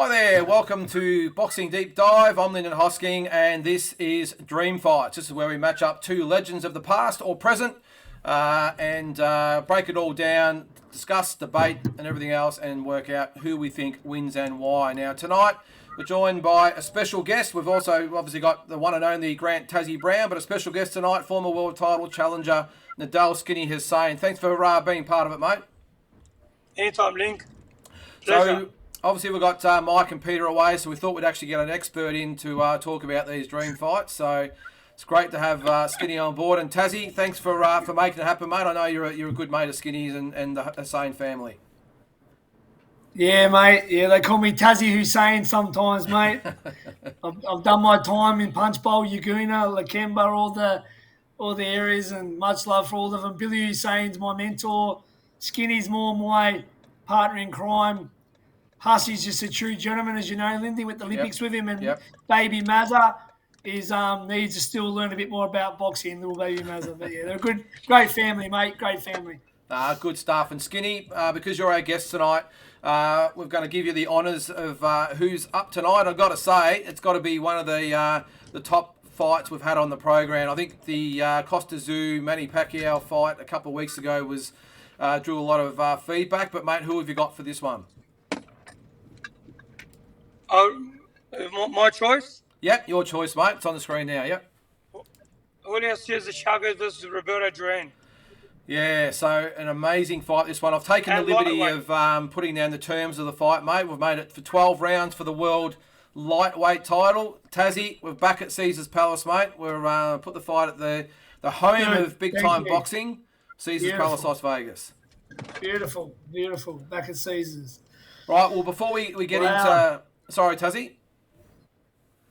Hi there, welcome to Boxing Deep Dive. I'm Lyndon Hosking and this is Dream Fights. This is where we match up two legends of the past or present and break it all down, discuss, debate and everything else and work out who we think wins and why. Now tonight we're joined by a special guest. We've also obviously got the one and only Grant Tassie Brown, but a special guest tonight, former world title challenger Nadal Skinny Hussain. Thanks for being part of it, mate. Anytime, Link. Pleasure. So, obviously, we've got Mike and Peter away, so we thought we'd actually get an expert in to talk about these dream fights. So it's great to have Skinny on board. And Tassie, thanks for making it happen, mate. I know you're a good mate of Skinny's and the Hussain family. Yeah, mate. Yeah, they call me Tassie Hussain sometimes, mate. I've done my time in Punch Bowl, Yaguna, Lakemba, all the areas, and much love for all of them. Billy Hussain's my mentor. Skinny's more my partner in crime. Hussey's just a true gentleman, as you know, Lindy, with the Olympics with him. And baby Mazza needs to still learn a bit more about boxing, little baby Mazza. But yeah, they're a great family, mate. Great family. Good stuff. And Skinny, because you're our guest tonight, we're going to give you the honours of who's up tonight. I've got to say, it's got to be one of the top fights we've had on the program. I think the Costa Zoo Manny Pacquiao fight a couple of weeks ago drew a lot of feedback. But mate, who have you got for this one? My choice? Yep, your choice, mate. It's on the screen now, yep. Julio Cesar Chavez versus Roberto Duran. Yeah, so an amazing fight, this one. I've taken the liberty of putting down the terms of the fight, mate. We've made it for 12 rounds for the world lightweight title. Tassie, we're back at Caesar's Palace, mate. We're put the fight at the home of big-time boxing, Caesar's Palace, Las Vegas. Beautiful. Back at Caesar's. Right, well, before we get into... Sorry, Tassie?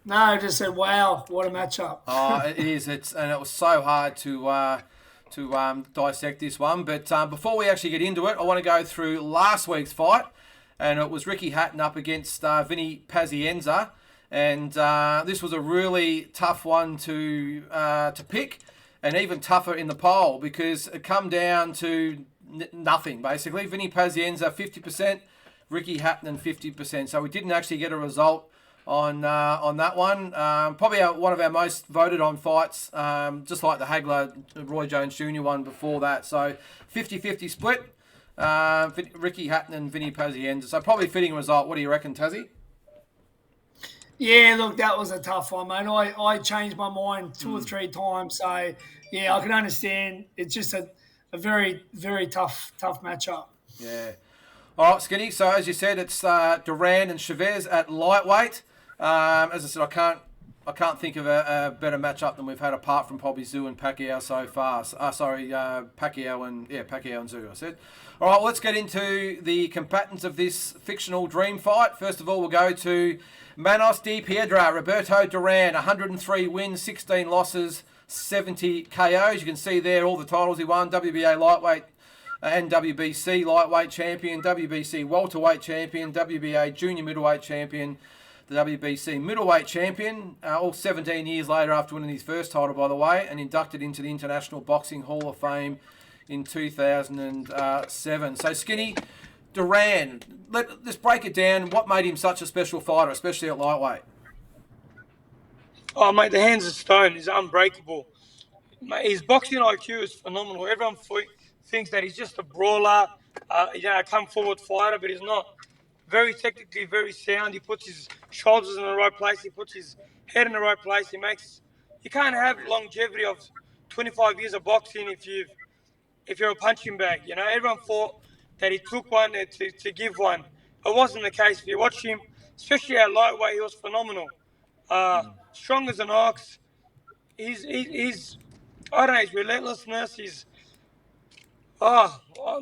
No, I just said, wow, what a matchup. It is. And it was so hard to dissect this one. But before we actually get into it, I want to go through last week's fight. And it was Ricky Hatton up against Vinny Pazienza. And this was a really tough one to pick. And even tougher in the poll because it come down to nothing, basically. Vinny Pazienza, 50%. Ricky Hatton 50%. So we didn't actually get a result on that one. Probably one of our most voted on fights, just like the Hagler Roy Jones Jr. one before that. So 50-50 split. Ricky Hatton and Vinny Pazienza. So probably fitting result. What do you reckon, Tassie? Yeah, look, that was a tough one, mate. I changed my mind two or three times. So, yeah, I can understand. It's just a very, very tough matchup. Yeah. All right, Skinny. So as you said, it's Duran and Chavez at lightweight. As I said, I can't think of a better matchup than we've had apart from probably Zoo and Pacquiao so far. Pacquiao and Zoo. I said. All right, well, let's get into the combatants of this fictional dream fight. First of all, we'll go to Manos de Piedra, Roberto Duran, 103 wins, 16 losses, 70 KOs. You can see there all the titles he won: WBA lightweight and WBC lightweight champion, WBC welterweight champion, WBA junior middleweight champion, the WBC middleweight champion, all 17 years later after winning his first title, by the way, and inducted into the International Boxing Hall of Fame in 2007. So Skinny, Duran, let's break it down. What made him such a special fighter, especially at lightweight? Oh, mate, the hands of stone. He's unbreakable. Mate, his boxing IQ is phenomenal. Everyone thinks that he's just a brawler, a come-forward fighter, but he's not. Very technically, very sound. He puts his shoulders in the right place. He puts his head in the right place. You can't have longevity of 25 years of boxing if you're a punching bag. You know, everyone thought that he took one to give one. It wasn't the case. If you watch him, especially at lightweight, he was phenomenal. Strong as an ox. He's I don't know, his relentlessness,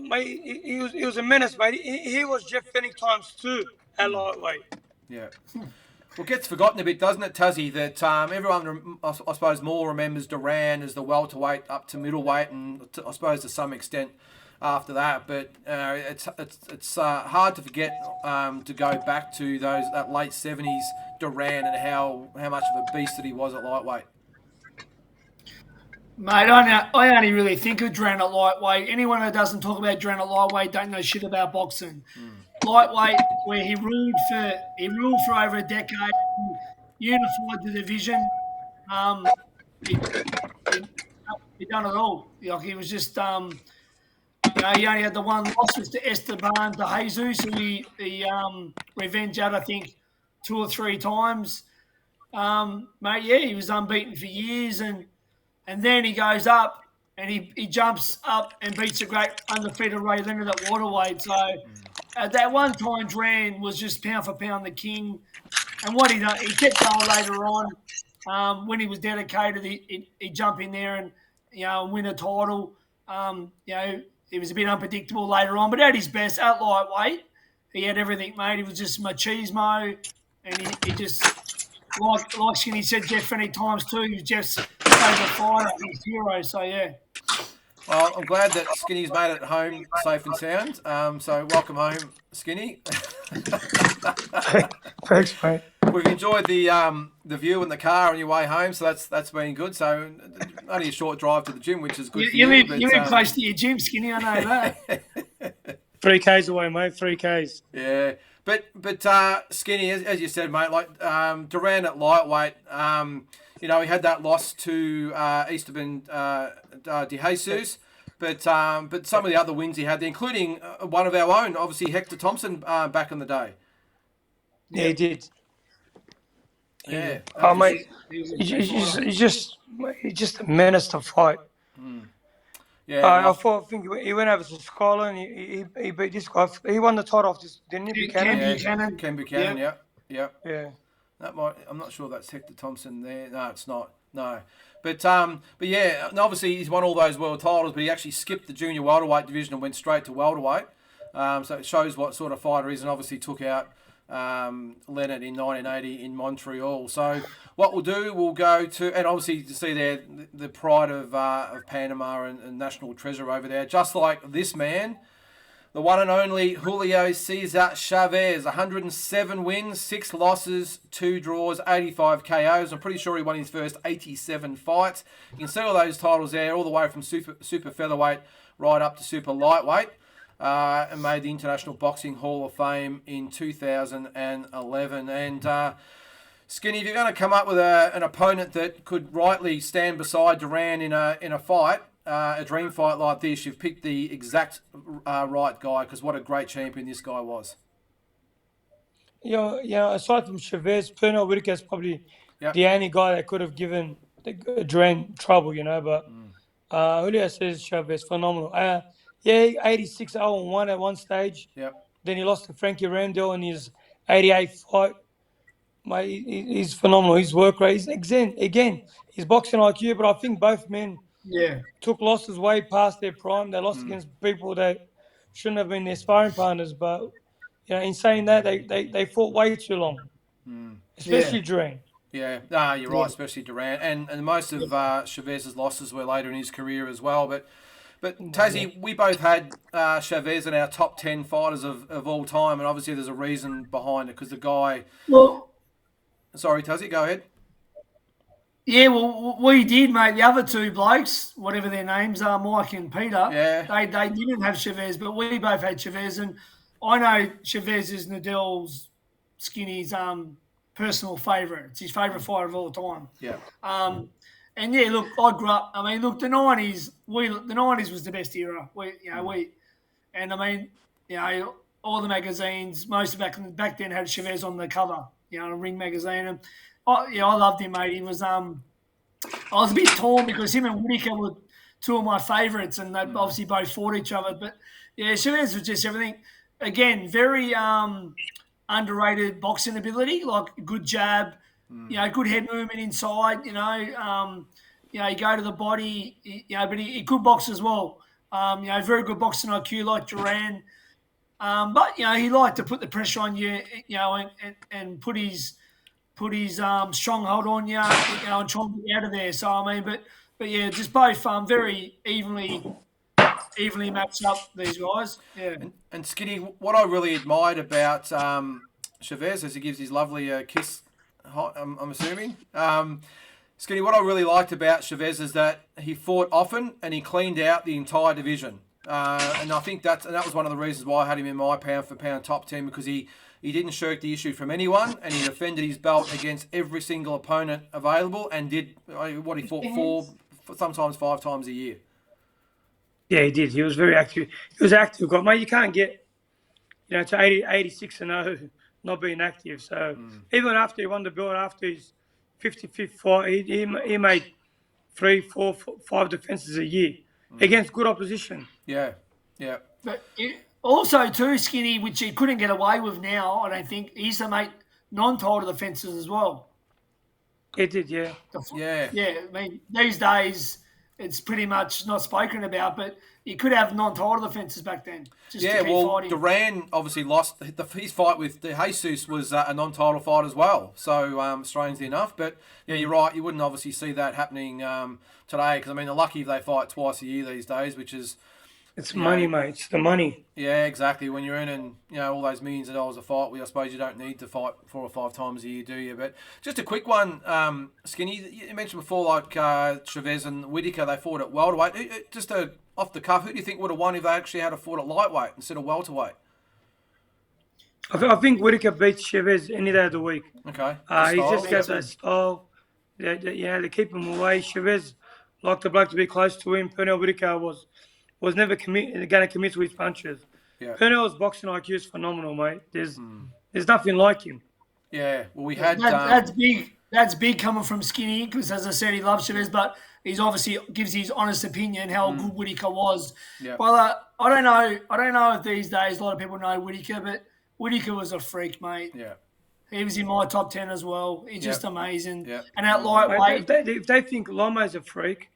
mate, he was a menace, mate. He was Jeff Fennick times 2 at lightweight. Yeah. Well, it gets forgotten a bit, doesn't it, Tassie, that everyone, I suppose, more remembers Duran as the welterweight up to middleweight and I suppose to some extent after that. But it's hard to forget to go back to that late 70s Duran and how much of a beast that he was at lightweight. Mate, I only really think of Duran at lightweight. Anyone that doesn't talk about Duran at lightweight don't know shit about boxing. lightweight, where he ruled for over a decade, unified the division. He, he, he done it all. Like he was just, he only had the one loss was to Esteban de Jesus, who he revenged out, I think, 2 or 3 times. Mate, yeah, he was unbeaten for years, and then he goes up and he jumps up and beats a great undefeated Ray Leonard at waterweight. So at that one time, Duran was just pound for pound the king. And what he done, he kept going later on. When he was dedicated, he'd jump in there and win a title. It was a bit unpredictable later on, but at his best, at lightweight, he had everything, mate. He was just machismo, and he just, like Skinny said, Jeff many times too, he was Jeff's favourite fighter, his hero, so yeah. Well, I'm glad that Skinny's made it home safe and sound. So welcome home, Skinny. Thanks, mate. We've enjoyed the view in the car on your way home, so that's been good. So only a short drive to the gym, which is good for you. You live close to your gym, Skinny, I know that. 3 Ks away, mate, 3 Ks. Yeah. But Skinny, as you said, mate, like Duran at lightweight, he had that loss to Esteban de Jesus, but some of the other wins he had there, including one of our own, obviously Hector Thompson back in the day. Yeah, he did. Yeah. Oh, mate, he's just a menace to fight. Yeah. I think he went over to Scotland. He beat this guy. He won the title off this, didn't he? Buchanan. Ken Buchanan. Yeah. Yeah. That might. I'm not sure that's Hector Thompson there. No, it's not. No. But yeah, and obviously he's won all those world titles, but he actually skipped the junior welterweight division and went straight to welterweight. So it shows what sort of fighter he is, and obviously took out Leonard in 1980 in Montreal. So what we'll do, we'll go to, and obviously to see there the pride of Panama and national treasure over there, just like this man, the one and only Julio Cesar Chavez, 107 wins, 6 losses, 2 draws, 85 KOs. I'm pretty sure he won his first 87 fights. You can see all those titles there, all the way from super featherweight right up to super lightweight. And made the International Boxing Hall of Fame in 2011. And Skinny, if you're going to come up with an opponent that could rightly stand beside Duran in a fight, a dream fight like this, you've picked the exact right guy, because what a great champion this guy was. Yeah. Aside from Chavez, Pernell Whitaker is probably the only guy that could have given Duran trouble, But Julio Cesar Chavez, phenomenal. 86-0-1 at one stage. Yep. Then he lost to Frankie Randall in his 88 fight. Mate, he's phenomenal. His work rate, again, his boxing IQ, but I think both men took losses way past their prime. They lost against people that shouldn't have been their sparring partners. But in saying that, they fought way too long, especially Duran. Yeah, you're right, especially Duran. And most of Chavez's losses were later in his career as well. But Tassie, we both had Chavez in our top 10 fighters of all time, and obviously there's a reason behind it, because the guy... Well... Sorry, Tassie, go ahead. Yeah, well, we did, mate. The other 2 blokes, whatever their names are, Mike and Peter, they didn't have Chavez, but we both had Chavez, and I know Chavez is Nadal's, Skinny's personal favourite. It's his favourite fighter of all time. Yeah. And yeah, look, I grew up. I mean, look, the 90s. The 90s was the best era. And I mean, all the magazines, most of back then had Chavez on the cover. A Ring magazine. And I loved him, mate. He was I was a bit torn because him and Whitaker were 2 of my favourites, and they obviously both fought each other. But yeah, Chavez was just everything. Again, very underrated boxing ability, like good jab. Good head movement inside, you go to the body, but he could box as well. Very good boxing IQ like Duran. But, he liked to put the pressure on you, and put his stronghold on you, and try and get out of there. So, I mean, but yeah, just both very evenly matched up, these guys. Yeah. And Skinny, what I really admired about Chavez, as he gives his lovely kiss, I'm assuming. Skinny, what I really liked about Chavez is that he fought often and he cleaned out the entire division. And I think that was one of the reasons why I had him in my pound for pound top 10, because he didn't shirk the issue from anyone, and he defended his belt against every single opponent available, and did what he fought 4, sometimes 5 times a year. Yeah, he did. He was very active. He was active. God, mate, you can't get to 86-0 not being active. So even after he won the belt, after his 55th fight, he made 3, 4, 5 defenses a year against good opposition. Yeah. But also too, Skinny, which he couldn't get away with now, I don't think, he used to make non-title defences as well. He did, yeah. Yeah. I mean, these days it's pretty much not spoken about, but you could have non-title defences back then. Fighting. Duran obviously lost. His fight with De Jesus was a non-title fight as well. So strangely enough, but yeah, you're right. You wouldn't obviously see that happening today, because I mean, they're lucky if they fight twice a year these days, which is. It's money, mate. It's the money. Yeah, exactly. When you're earning, all those millions of dollars a fight, I suppose you don't need to fight 4 or 5 times a year, do you? But just a quick one, Skinny. You mentioned before, like Chavez and Whittaker, they fought at welterweight. Just off the cuff, who do you think would have won if they actually had a fought at lightweight instead of welterweight? I think Whittaker beats Chavez any day of the week. Okay. He just got that style. They keep him away. Chavez liked the bloke to be close to him. Pernell Whittaker was never going to commit to his punches. Yeah. Pernell's boxing IQ is phenomenal, mate. There's nothing like him. Yeah, well, we had... That's big. That's big coming from Skinny, because, as I said, he loves Chavez, but he's obviously gives his honest opinion how good Whittaker was. Yeah. Well, I don't know if these days a lot of people know Whittaker, but Whittaker was a freak, mate. Yeah. He was in my top 10 as well. He's just amazing. Yeah. And at lightweight... If they think Lomo's a freak...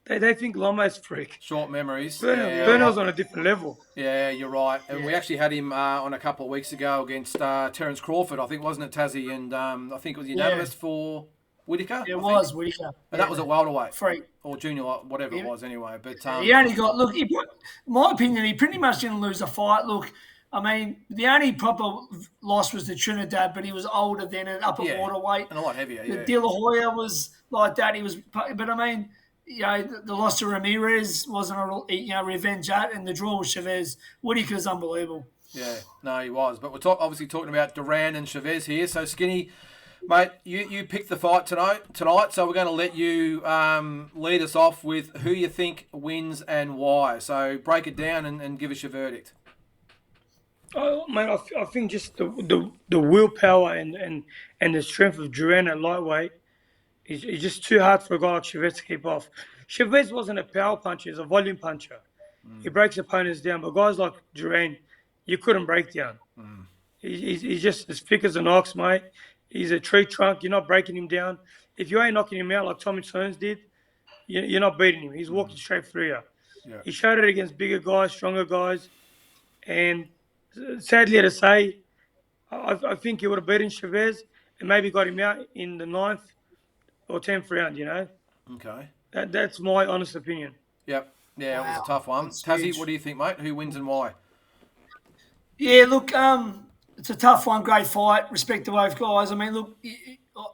They think Lomo's freak. Short memories. Bernal's on a different level. Yeah, you're right. And we actually had him on a couple of weeks ago against Terence Crawford, I think, wasn't it, Tazzy? And I think it was unanimous for Whittaker. It was Whittaker. And that was at welterweight. Freak. Or junior, whatever it was anyway. But he only got... Look, my opinion, he pretty much didn't lose a fight. Look, I mean, the only proper loss was to Trinidad, but he was older then and up at waterweight. And a lot heavier, The De La Hoya was like that. But I mean... the loss to Ramirez wasn't a revenge at, and the draw with Chavez. Whittaker's unbelievable. Yeah, no, he was. But we're obviously talking about Duran and Chavez here. So, Skinny, mate, you picked the fight tonight. So we're going to let you lead us off with who you think wins and why. So break it down and give us your verdict. Oh, mate, I think just the willpower and the strength of Duran at lightweight. It's just too hard for a guy like Chavez to keep off. Chavez wasn't a power puncher, he's a volume puncher. He breaks opponents down, but guys like Duran, you couldn't break down. He's just as thick as an ox, mate. He's a tree trunk, you're not breaking him down. If you ain't knocking him out like Tommy Turns did, you're not beating him. He's walking straight through you. Yeah. He showed it against bigger guys, stronger guys, and sadly to say, I think he would have beaten Chavez and maybe got him out in the 9th or 10th round, Okay. That's my honest opinion. Yep. Yeah, It was a tough one. Tazzy, what do you think, mate? Who wins and why? Yeah, look, it's a tough one. Great fight. Respect to both guys. I mean, look,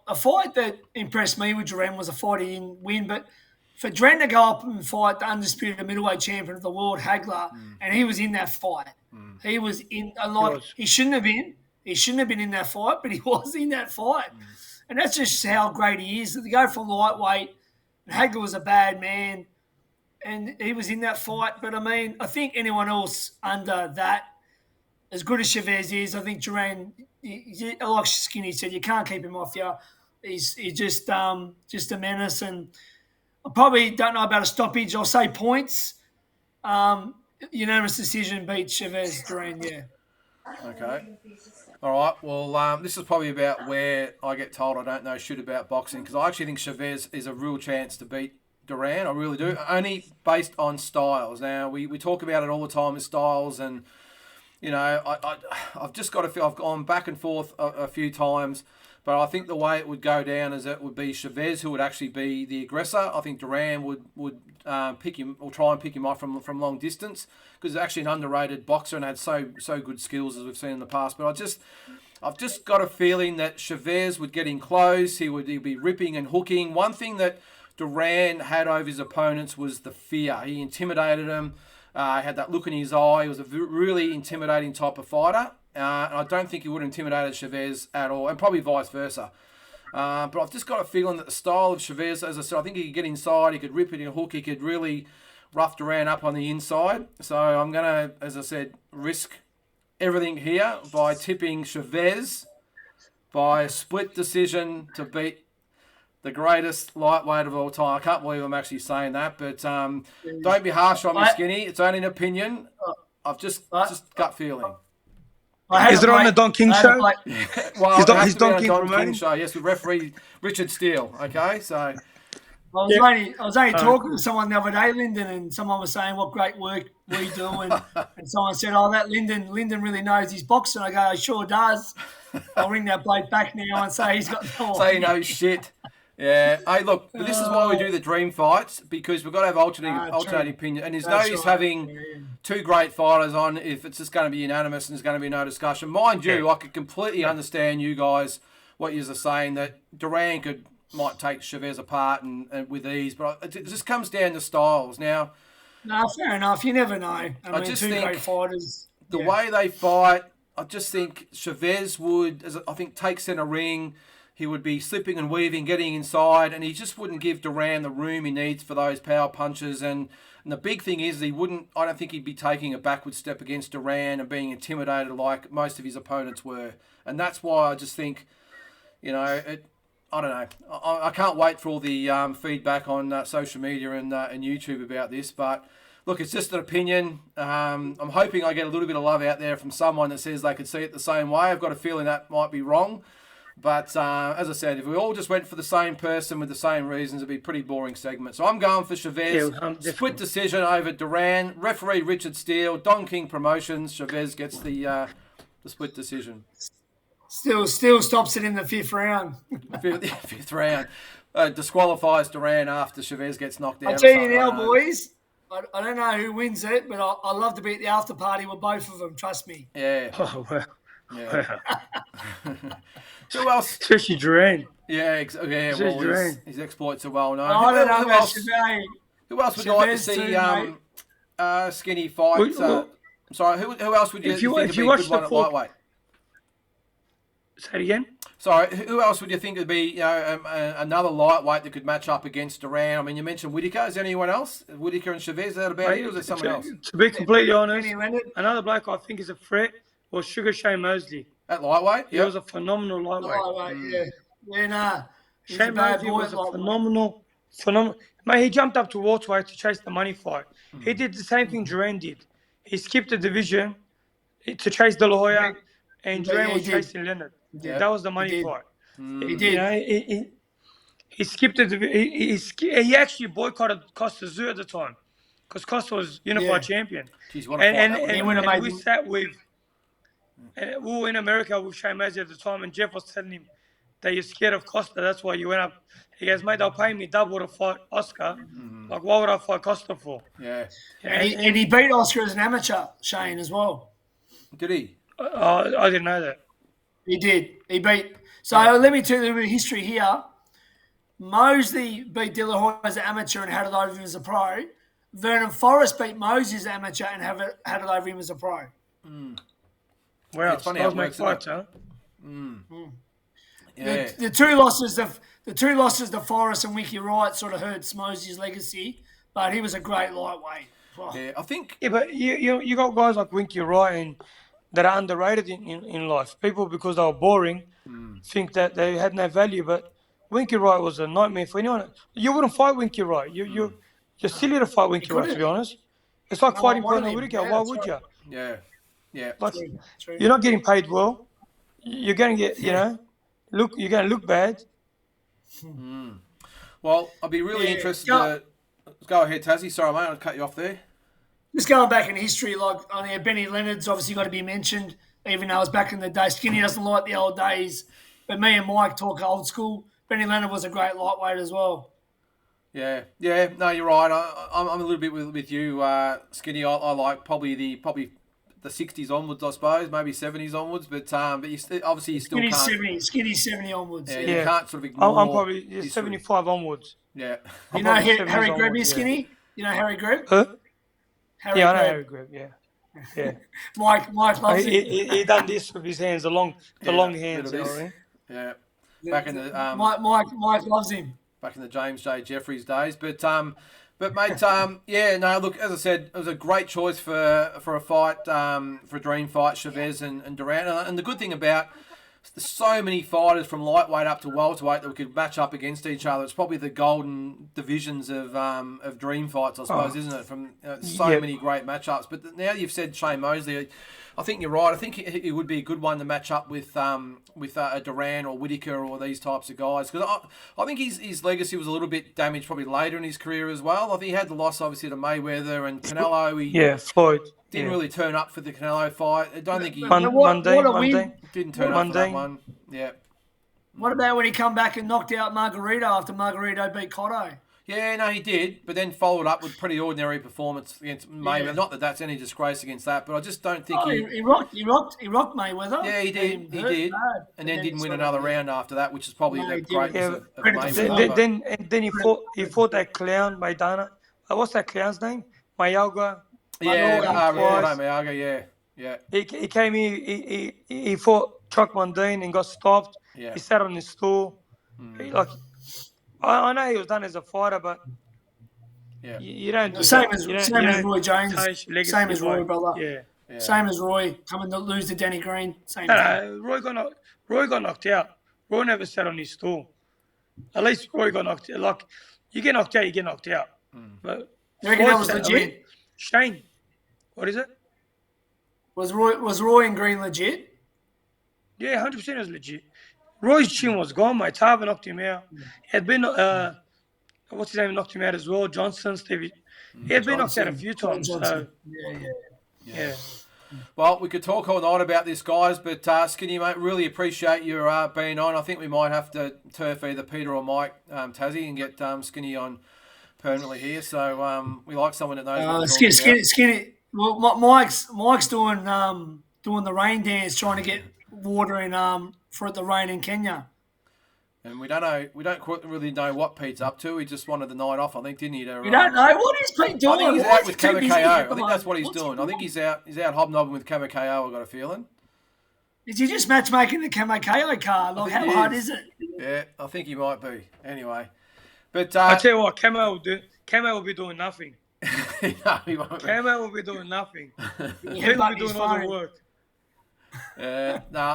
a fight that impressed me with Duran was a fight he didn't win, but for Duran to go up and fight the undisputed middleweight champion of the world, Hagler, and he was in that fight. He was in a lot. He shouldn't have been. He shouldn't have been in that fight, but he was in that fight. And that's just how great he is. To go for lightweight, and Hagler was a bad man, and he was in that fight. But, I mean, I think anyone else under that, as good as Chavez is, I think Duran, like Skinny said, you can't keep him off you. He's just a menace. And I probably don't know about a stoppage. I'll say points. Unanimous decision beats Chavez, Duran, yeah. Okay. All right. Well, this is probably about where I get told I don't know shit about boxing, because I actually think Chavez is a real chance to beat Duran. I really do. Only based on styles. Now, we talk about it all the time with styles, and, I've just got to feel I've gone back and forth a few times, but I think the way it would go down is it would be Chavez who would actually be the aggressor. I think Duran would pick him or try and pick him off from long distance, because he's actually an underrated boxer and had so good skills as we've seen in the past. But I've just got a feeling that Chavez would get in close. He'd be ripping and hooking. One thing that Duran had over his opponents was the fear. He intimidated them. Had that look in his eye. He was a really intimidating type of fighter. And I don't think he would have intimidated Chavez at all, and probably vice versa. But I've just got a feeling that the style of Chavez, as I said, I think he could get inside, he could rip it in a hook, he could really rough Duran up on the inside. So I'm going to, as I said, risk everything here by tipping Chavez by a split decision to beat the greatest lightweight of all time. I can't believe I'm actually saying that, but don't be harsh on me, Skinny. It's only an opinion. I've just gut feeling. Is it on the Don King show? Well, he's Don King show. Yes, with referee Richard Steele. Okay, so I was only talking to someone the other day, Lyndon, and someone was saying what great work we do, and someone said, "Oh, that Lyndon really knows his boxing." I go, "He sure does." I'll ring that bloke back now and say he's got no idea. Say he knows shit. Yeah. Hey, look, but this is why we do the dream fights, because we've got to have alternating opinion. And there's no use having two great fighters on if it's just going to be unanimous and there's going to be no discussion. Mind you, I could completely understand you guys, what you are saying, that Duran might take Chavez apart and with ease, but it just comes down to styles. Now, no, fair enough. You never know. I mean, just two think great fighters. The way they fight, I just think Chavez would, take centre ring. He would be slipping and weaving, getting inside, and he just wouldn't give Duran the room he needs for those power punches. And the big thing is I don't think he'd be taking a backward step against Duran and being intimidated like most of his opponents were. And that's why I just think, I don't know. I can't wait for all the feedback on social media and YouTube about this. But look, it's just an opinion. I'm hoping I get a little bit of love out there from someone that says they could see it the same way. I've got a feeling that might be wrong. But as I said, if we all just went for the same person with the same reasons, it'd be a pretty boring segment. So I'm going for Chavez. Split decision over Duran. Referee Richard Steele. Don King Promotions. Chavez gets the split decision. Still stops it in the fifth round. Fifth round. Disqualifies Duran after Chavez gets knocked out. I'll tell you now, boys. I don't know who wins it, but I love to be at the after party with both of them. Trust me. Yeah. Oh, well. Yeah. Who else? Especially Duran. Yeah, well, his exploits are well known. I don't know who about else? Chavez. Who else would you like to see Skinny fight? Sorry, who else would you think would be a good one at lightweight? Say it again? Sorry, who else would you think would be another lightweight that could match up against Duran? I mean, you mentioned Whittaker. Is there anyone else? Whittaker and Chavez, is that about it, or is there someone else? To be completely honest, another bloke I think is a threat was Sugar Shane Mosley. At lightweight? He was a phenomenal lightweight. Yeah, nah. Shane Mosley was a phenomenal. Mate, he jumped up to welterweight to chase the money fight. He did the same thing Duran did. He skipped the division to chase De La Hoya, and Duran was chasing Leonard. Yeah. That was the money fight. He did. He skipped the division. He actually boycotted Costa Zoo at the time because Costa was unified champion. Jeez, and we sat with. And we were in America with Shane Mosley at the time, and Jeff was telling him that you're scared of Costa. That's why you went up. He goes, mate, they'll pay me double to fight Oscar. Like, why would I fight Costa for? Yeah. And he beat Oscar as an amateur, Shane, as well. Did he? I didn't know that. He did. He beat. So let me tell you a bit of history here. Mosley beat De La Hoya as an amateur and had it over him as a pro. Vernon Forrest beat Mosley as an amateur and had it over him as a pro. Wow, it's funny how it works, fights, huh? Yeah. The two losses to Forrest and Wiki Wright sort of hurts Mosley's legacy, but he was a great lightweight. Oh. Yeah, I think. Yeah, but you got guys like Winky Wright that are underrated in life. People, because they were boring, think that they had no value. But Winky Wright was a nightmare for anyone. You wouldn't fight Winky Wright. You're silly to fight Winky Wright, to be honest. It's like fighting Conor Whittaker. Why would you? Yeah. Yeah. Like, you're not getting paid well. You're going to get, you're going to look bad. Well, I'd be really interested to... Go ahead, Tassie. Sorry, mate, I'll cut you off there. Just going back in history, Benny Leonard's obviously got to be mentioned, even though it was back in the day. Skinny doesn't like the old days, but me and Mike talk old school. Benny Leonard was a great lightweight as well. Yeah. No, you're right. I'm a little bit with you, Skinny. I like probably the the 60s onwards, I suppose, maybe 70s onwards. But obviously you still can't. Skinny 70 onwards. Yeah, Yeah. you can't sort of ignore. I'm probably 75 onwards. Yeah. You know probably Harry 70s Greb onwards, is skinny? You know Harry Greb? Huh? Harry Yeah, I know Greb. Harry Greb. Yeah. Yeah. Mike loves him. He done this with his hands, the long hands. bit You of know this. what I mean? Yeah. Back in the Mike loves him. back in the James J. Jeffries days. But mate, yeah, no, look, as I said, it was a great choice for a fight, for a dream fight, Chavez and Duran. And the good thing about there's so many fighters from lightweight up to welterweight that we could match up against each other. It's probably the golden divisions of dream fights, I suppose, isn't it? From so many great matchups. But now you've said Shane Mosley, I think you're right. I think it would be a good one to match up with a Duran or Whittaker or these types of guys, because I think his legacy was a little bit damaged probably later in his career as well. I think he had the loss obviously to Mayweather and Canelo. Floyd. Didn't really turn up for the Canelo fight. I don't think he Monday. didn't turn up for that one. Yeah. What about when he come back and knocked out Margarito after Margarito beat Cotto? Yeah, no, he did, but then followed up with pretty ordinary performance against Mayweather. Yeah. Not that that's any disgrace against that, but I just don't think he rocked Mayweather. Yeah, he did. He did, and then didn't win another round after that, which is probably the greatness of Mayweather. Then he fought that clown Maidana. What's that clown's name? Mayaga. Mayaga. Yeah. He came here. He fought Chuck Mundine and got stopped. Yeah. He sat on his stool. I know he was done as a fighter, but you don't do same that. as Roy Jones. Same as Roy, brother. Yeah. Same as Roy coming to lose to Danny Green. Same. Roy got knocked out. Roy never sat on his stool. At least Roy got knocked out. Like, you get knocked out, you get knocked out. But you reckon that was legit? Shane, what is it? Was Roy and Green legit? Yeah, 100% was legit. Roy's chin was gone, mate. Tarver knocked him out. He had been, what's his name, knocked him out as well. Johnson, Stevie. He had been knocked out a few times. So, yeah. Well, we could talk all night about this, guys, but Skinny, mate, really appreciate your being on. I think we might have to turf either Peter or Mike, Tassie, and get Skinny on permanently here. So we like someone that knows. Skinny. Well, Mike's doing the rain dance, trying to get water in for the rain in Kenya. And we don't really know what Pete's up to. He just wanted the night off, I think, didn't he? We don't know what is Pete doing. I think he's out with KO. I think that's what he's doing. I think he's out hobnobbing with KO. I've got a feeling. Is he just matchmaking the KO car? Like, how hard is it? Yeah, I think he might be. Anyway, but I tell you what, KO will be doing nothing. No, he won't. KO will be doing nothing. He will be doing all the work.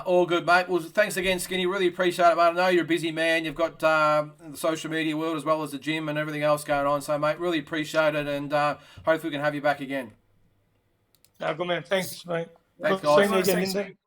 All good, mate. Well, thanks again, Skinny. Really appreciate it, mate. I know you're a busy man. You've got the social media world as well as the gym and everything else going on. So, mate, really appreciate it, and hopefully we can have you back again. No, good man. Thanks, mate. Thanks, guys. See you again,